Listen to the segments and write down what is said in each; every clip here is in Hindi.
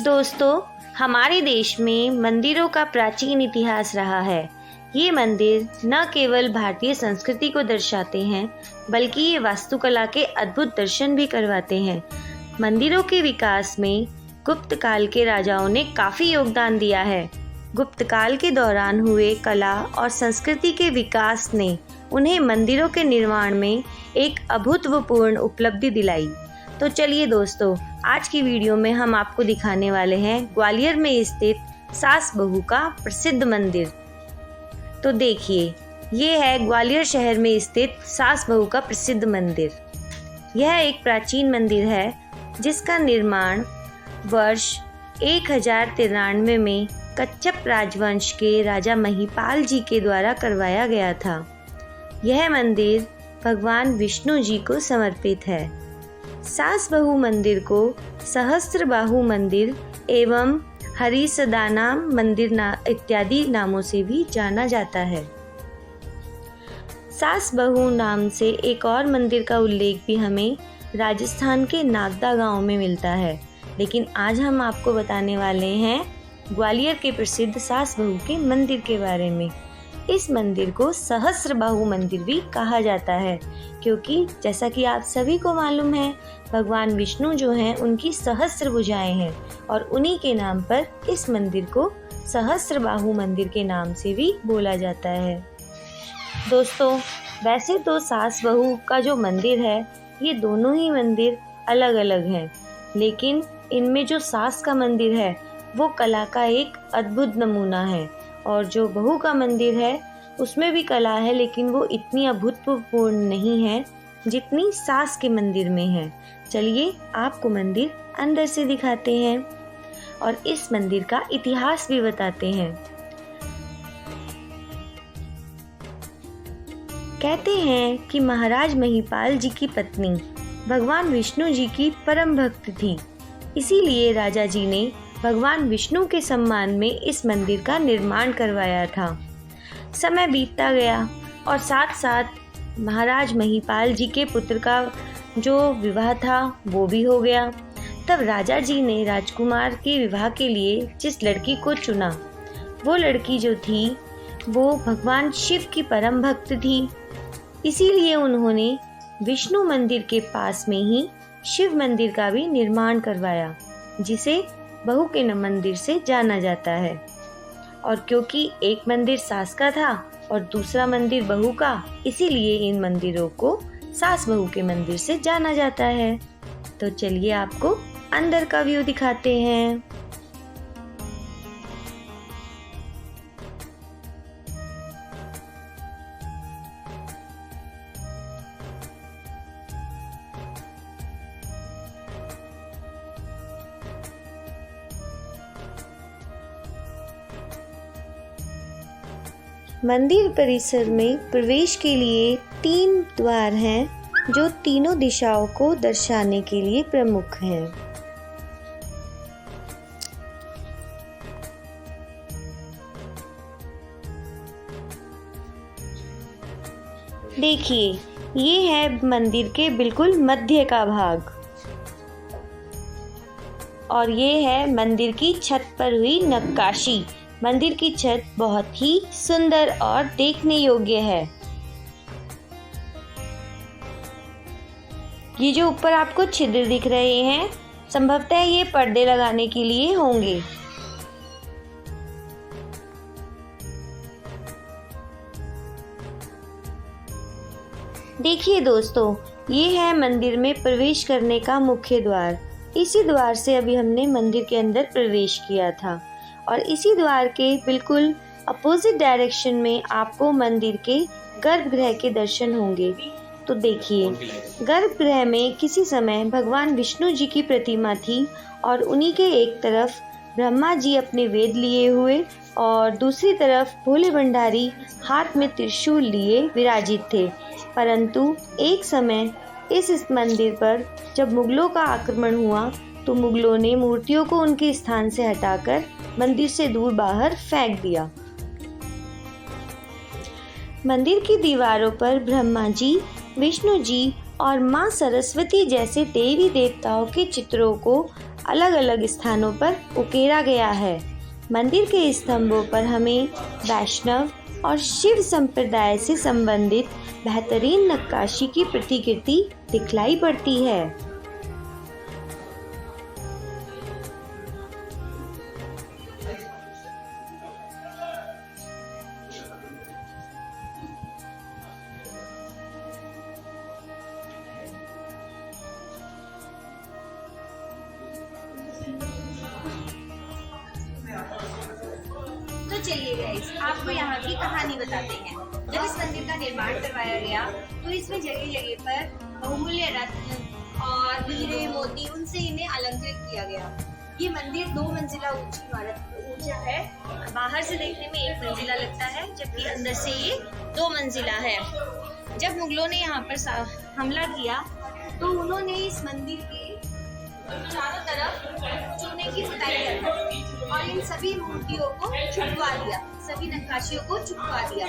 दोस्तों, हमारे देश में मंदिरों का प्राचीन इतिहास रहा है। ये मंदिर न केवल भारतीय संस्कृति को दर्शाते हैं, बल्कि ये वास्तुकला के अद्भुत दर्शन भी करवाते हैं। मंदिरों के विकास में गुप्त काल के राजाओं ने काफ़ी योगदान दिया है। गुप्त काल के दौरान हुए कला और संस्कृति के विकास ने उन्हें मंदिरों के निर्माण में एक अभूतपूर्व उपलब्धि दिलाई। तो चलिए दोस्तों, आज की वीडियो में हम आपको दिखाने वाले हैं ग्वालियर में स्थित सास बहू का प्रसिद्ध मंदिर। तो देखिए, ये है ग्वालियर शहर में स्थित सास बहू का प्रसिद्ध मंदिर। यह एक प्राचीन मंदिर है जिसका निर्माण वर्ष 1093 में कच्छप राजवंश के राजा महिपाल जी के द्वारा करवाया गया था। यह मंदिर भगवान विष्णु जी को समर्पित है। सास बहू मंदिर को सहस्त्र बाहु मंदिर एवं हरिसदाना मंदिर इत्यादि नामों से भी जाना जाता है। सास बहू नाम से एक और मंदिर का उल्लेख भी हमें राजस्थान के नागदा गांव में मिलता है, लेकिन आज हम आपको बताने वाले हैं ग्वालियर के प्रसिद्ध सास बहू के मंदिर के बारे में। इस मंदिर को सहस्त्र बाहु मंदिर भी कहा जाता है, क्योंकि जैसा कि आप सभी को मालूम है, भगवान विष्णु जो हैं उनकी सहस्त्र भुजाएं हैं और उन्हीं के नाम पर इस मंदिर को सहस्त्र बाहु मंदिर के नाम से भी बोला जाता है। दोस्तों, वैसे तो सास बहू का जो मंदिर है, ये दोनों ही मंदिर अलग अलग हैं, लेकिन इनमें जो सास का मंदिर है वो कला का एक अद्भुत नमूना है, और जो बहू का मंदिर है उसमें भी कला है, लेकिन वो इतनी अभूतपूर्व नहीं है जितनी सास के मंदिर में है। चलिए आपको मंदिर अंदर से दिखाते हैं और इस मंदिर का इतिहास भी बताते हैं। कहते हैं कि महाराज महिपाल जी की पत्नी भगवान विष्णु जी की परम भक्त थी, इसीलिए राजा जी ने भगवान विष्णु के सम्मान में इस मंदिर का निर्माण करवाया था। समय बीतता गया और साथ साथ महाराज महिपाल जी के पुत्र का जो विवाह था वो भी हो गया। तब राजा जी ने राजकुमार के विवाह के लिए जिस लड़की को चुना, वो लड़की जो थी वो भगवान शिव की परम भक्त थी, इसीलिए उन्होंने विष्णु मंदिर के पास में ही शिव मंदिर का भी निर्माण करवाया, जिसे बहू के मंदिर से जाना जाता है। और क्योंकि एक मंदिर सास का था और दूसरा मंदिर बहू का, इसीलिए इन मंदिरों को सास बहू के मंदिर से जाना जाता है। तो चलिए आपको अंदर का व्यू दिखाते हैं। मंदिर परिसर में प्रवेश के लिए 3 द्वार हैं, जो तीनों दिशाओं को दर्शाने के लिए प्रमुख हैं। देखिए, ये है मंदिर के बिल्कुल मध्य का भाग, और ये है मंदिर की छत पर हुई नक्काशी। मंदिर की छत बहुत ही सुंदर और देखने योग्य है। ये जो ऊपर आपको छिद्र दिख रहे हैं, संभवतः ये पर्दे लगाने के लिए होंगे। देखिए दोस्तों, ये है मंदिर में प्रवेश करने का मुख्य द्वार। इसी द्वार से अभी हमने मंदिर के अंदर प्रवेश किया था, और इसी द्वार के बिल्कुल अपोजिट डायरेक्शन में आपको मंदिर के गर्भगृह के दर्शन होंगे। तो देखिए, गर्भगृह में किसी समय भगवान विष्णु जी की प्रतिमा थी, और उन्हीं के एक तरफ ब्रह्मा जी अपने वेद लिए हुए और दूसरी तरफ भोले भंडारी हाथ में त्रिशूल लिए विराजित थे। परंतु एक समय इस मंदिर पर जब मुगलों का आक्रमण हुआ, तो मुगलों ने मूर्तियों को उनके स्थान से हटाकर मंदिर से दूर बाहर फेंक दिया। मंदिर की दीवारों पर ब्रह्मा जी, विष्णु जी और मां सरस्वती जैसे देवी देवताओं के चित्रों को अलग अलग स्थानों पर उकेरा गया है। मंदिर के स्तंभों पर हमें वैष्णव और शिव संप्रदाय से संबंधित बेहतरीन नक्काशी की प्रतिकृति दिखलाई पड़ती है। तो चलिए गाइस, आपको यहाँ की कहानी बताते हैं। जब इस मंदिर का निर्माण करवाया गया तो इसमें जगह जगह पर बहुमूल्य रत्न और हीरे मोती उनसे इन्हें अलंकृत किया गया। ये मंदिर 2 मंजिला ऊंचा है। बाहर से देखने में 1 मंजिला लगता है, जबकि अंदर से ये 2 मंजिला है। जब मुगलों ने यहाँ पर हमला किया तो उन्होंने इस मंदिर के चारों तरफ चूने की पुताई कर और इन सभी मूर्तियों को छुपवा दिया, सभी नक्काशियों को छुपवा दिया।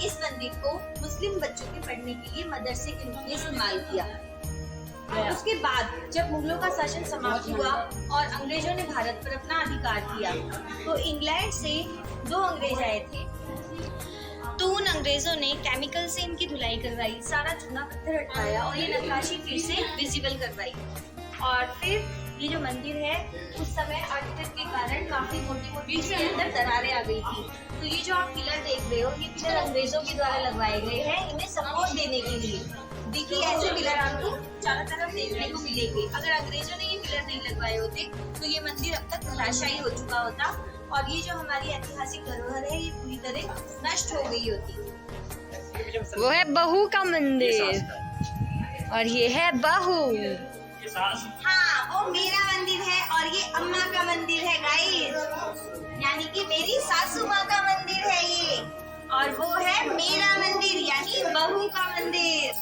इस मंदिर को मुस्लिम बच्चों के पढ़ने के लिए मदरसे के रूप में इस्तेमाल किया। उसके बाद जब मुगलों का शासन समाप्त हुआ और अंग्रेजों ने भारत पर अपना अधिकार किया तो इंग्लैंड से 2 अंग्रेज आए थे। तो उन अंग्रेजों ने केमिकल से इनकी धुलाई करवाई, सारा चूना पत्थर हटवाया और ये नक्काशी फिर से विजिबल करवाई। और फिर ये जो मंदिर है उस समय अर्थक्वेक के कारण काफी मोटी इसके अंदर दरारें आ गई थी। तो ये जो आप पिलर देख रहे हो, ये पिलर अंग्रेजों के द्वारा लगवाए गए हैं इन्हें सपोर्ट देने के लिए। देखिए ऐसे पिलर आपको चारों तरफ देखने को मिलेंगे। अगर अंग्रेजों ने ये पिलर नहीं लगवाए होते तो ये मंदिर अब तक धराशायी हो चुका होता और ये जो हमारी ऐतिहासिक धरोहर है ये पूरी तरह नष्ट हो गई होती। वो है बहू का मंदिर और ये है बहू। हाँ, वो मेरा मंदिर है और ये अम्मा का मंदिर है गाइस, यानी कि मेरी सासू माँ का मंदिर है ये। और वो है मेरा मंदिर यानी बहू का मंदिर।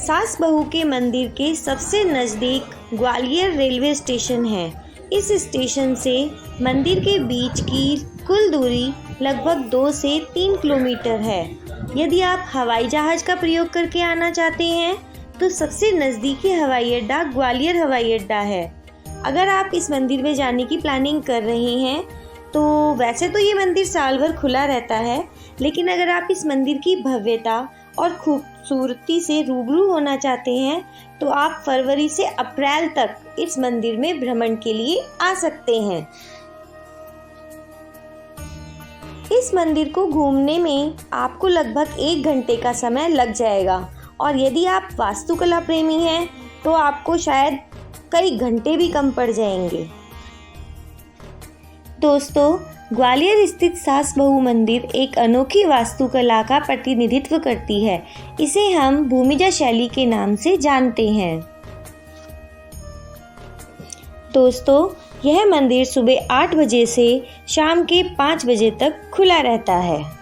सास बहू के मंदिर के सबसे नज़दीक ग्वालियर रेलवे स्टेशन है। इस स्टेशन से मंदिर के बीच की कुल दूरी लगभग 2 से 3 किलोमीटर है। यदि आप हवाई जहाज़ का प्रयोग करके आना चाहते हैं तो सबसे नज़दीकी हवाई अड्डा ग्वालियर हवाई अड्डा है। अगर आप इस मंदिर में जाने की प्लानिंग कर रहे हैं तो वैसे तो ये मंदिर साल भर खुला रहता है, लेकिन अगर आप इस मंदिर की भव्यता और खूबसूरती से रूबरू होना चाहते हैं तो आप फरवरी से अप्रैल तक इस मंदिर में भ्रमण के लिए आ सकते हैं। इस मंदिर को घूमने में आपको लगभग 1 घंटे का समय लग जाएगा और यदि आप वास्तुकला प्रेमी हैं तो आपको शायद कई घंटे भी कम पड़ जाएंगे। दोस्तों, ग्वालियर स्थित सास बहू मंदिर एक अनोखी वास्तुकला का प्रतिनिधित्व करती है। इसे हम भूमिजा शैली के नाम से जानते हैं। दोस्तों, यह मंदिर सुबह 8 बजे से शाम के 5 बजे तक खुला रहता है।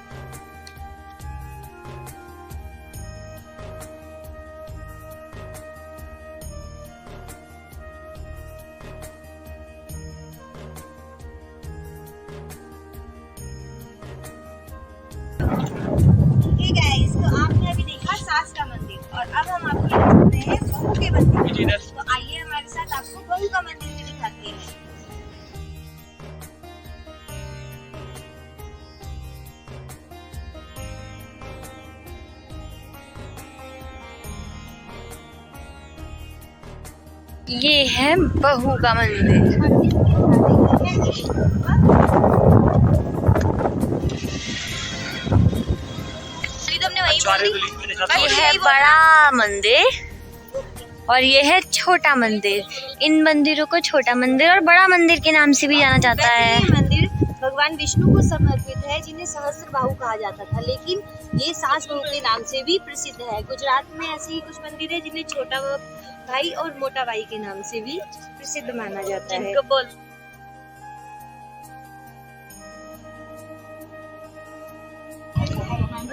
गाइस, तो आपने अभी देखा सास का मंदिर और अब हम आपको दिखाते हैं बहू के मंदिर। तो आइए हमारे साथ आपको बहू का मंदिर भी दिखाते हैं। ये है बहू का मंदिर। ये है बड़ा मंदिर और ये है छोटा मंदिर। इन मंदिरों को छोटा मंदिर और बड़ा मंदिर के नाम से भी जाना जाता है। ये मंदिर भगवान विष्णु को समर्पित है, जिन्हें सहस्त्र बाहु कहा जाता था, लेकिन ये सास बहू के नाम से भी प्रसिद्ध है। गुजरात में ऐसे ही कुछ मंदिर है जिन्हें छोटा भाई और मोटा भाई के नाम से भी प्रसिद्ध माना जाता है।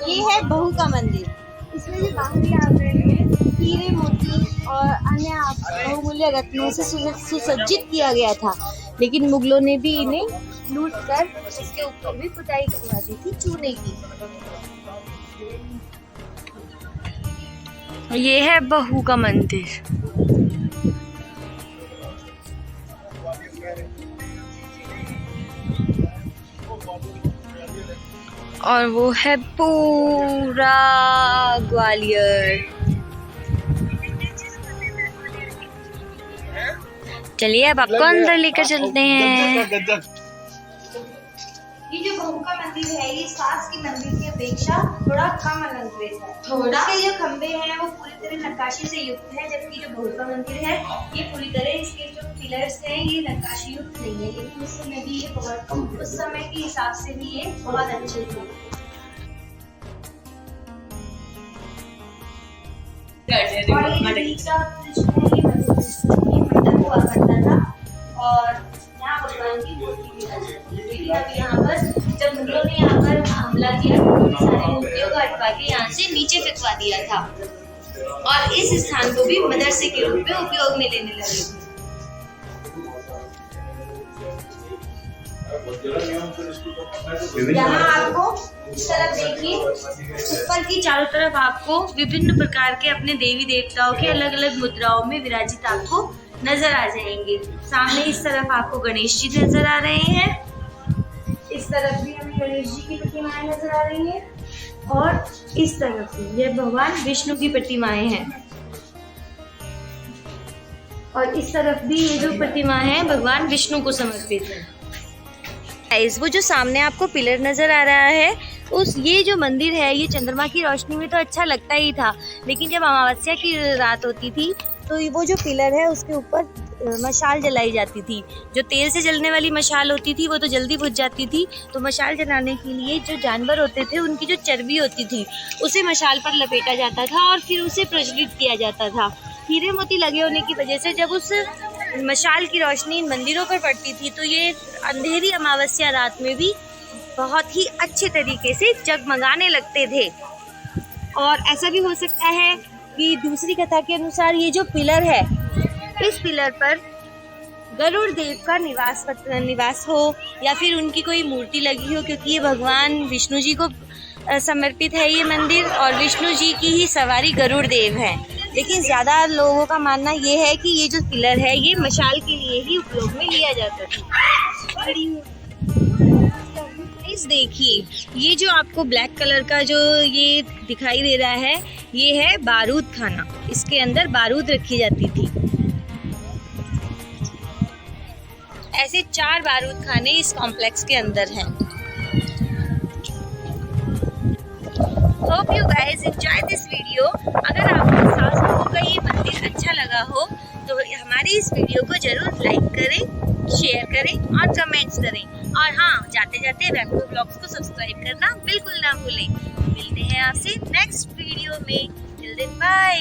ये है बहू का मंदिर। इसमें जो बाहरी आवरण है हीरे मोती और अन्य बहुमूल्य रत्नों से सुसज्जित किया गया था, लेकिन मुगलों ने भी इन्हें लूट कर इसके ऊपर भी पुताई करवा दी थी चूने की। ये है बहू का मंदिर। और वो है पूरा ग्वालियर। चलिए अब आपको अंदर लेकर चलते हैं। ये जो बहू का मंदिर है ये सास की मंदिर की अपेक्षा थोड़ा कम अलंकृत है। इसके जो खंबे हैं वो पूरी तरह नक्काशी से युक्त है, जबकि जो बहू का मंदिर है ये पूरी तरह इसके जो पिलर्स हैं ये नक्काशी युक्त नहीं है। लेकिन उस समय भी ये बहुत, उस समय के हिसाब से भी ये बहुत अच्छे थे। और ये बीच का ये मंदिर हुआ करता था और यहाँ भगवान की मूर्ति भी थी। अब यहाँ पर जब मुगलों ने यहाँ पर हमला किया तो सारी मूर्तियों को हटवा के यहाँ से नीचे फेंकवा दिया था और इस स्थान को भी मदरसे के रूप में उपयोग में लेने लगे। यहाँ आपको इस तरफ देखिए, ऊपर की चारों तरफ आपको विभिन्न प्रकार के अपने देवी देवताओं के अलग अलग मुद्राओं में विराजित आपको नजर आ जाएंगे। सामने इस तरफ आपको गणेश जी नजर आ रहे हैं, इस तरफ भी हमें गणेश जी की प्रतिमाएं नजर आ रही हैं और इस तरफ भी ये भगवान विष्णु की प्रतिमाएं हैं और इस तरफ भी ये जो प्रतिमा है भगवान विष्णु को समर्पित है। वो जो सामने आपको पिलर नजर आ रहा है ये जो मंदिर है ये चंद्रमा की रोशनी में तो अच्छा लगता ही था, लेकिन जब अमावस्या की रात होती थी तो वो जो पिलर है उसके ऊपर मशाल जलाई जाती थी। जो तेल से जलने वाली मशाल होती थी वो तो जल्दी बुझ जाती थी, तो मशाल जलाने के लिए जो जानवर होते थे उनकी जो चर्बी होती थी उसे मशाल पर लपेटा जाता था और फिर उसे प्रज्वलित किया जाता था। हीरे मोती लगे होने की वजह से जब उस मशाल की रोशनी मंदिरों पर पड़ती थी तो ये अंधेरी अमावस्या रात में भी बहुत ही अच्छे तरीके से जगमगाने लगते थे। और ऐसा भी हो सकता है कि दूसरी कथा के अनुसार ये जो पिलर है इस पिलर पर गरुड़ देव का निवास हो या फिर उनकी कोई मूर्ति लगी हो, क्योंकि ये भगवान विष्णु जी को समर्पित है ये मंदिर और विष्णु जी की ही सवारी गरुड़ देव है। लेकिन ज़्यादा लोगों का मानना ये है कि ये जो पिलर है ये मशाल के लिए ही उपयोग में लिया जाता था। इस देखिए ये जो आपको ब्लैक कलर का जो ये दिखाई दे रहा है ये है बारूद खाना, इसके अंदर बारूद रखी जाती थी। ऐसे 4 बारूद खाने इस कॉम्प्लेक्स के अंदर हैं। Hope you guys enjoy this video। अगर आपको सास बहू का ये मंदिर अच्छा लगा हो तो हमारी इस वीडियो को जरूर लाइक करें, शेयर करें और कमेंट्स करें। और हाँ, जाते जाते रेमको ब्लॉग्स को सब्सक्राइब करना बिल्कुल ना भूलें। मिलते हैं आपसे नेक्स्ट वीडियो में। Till then bye.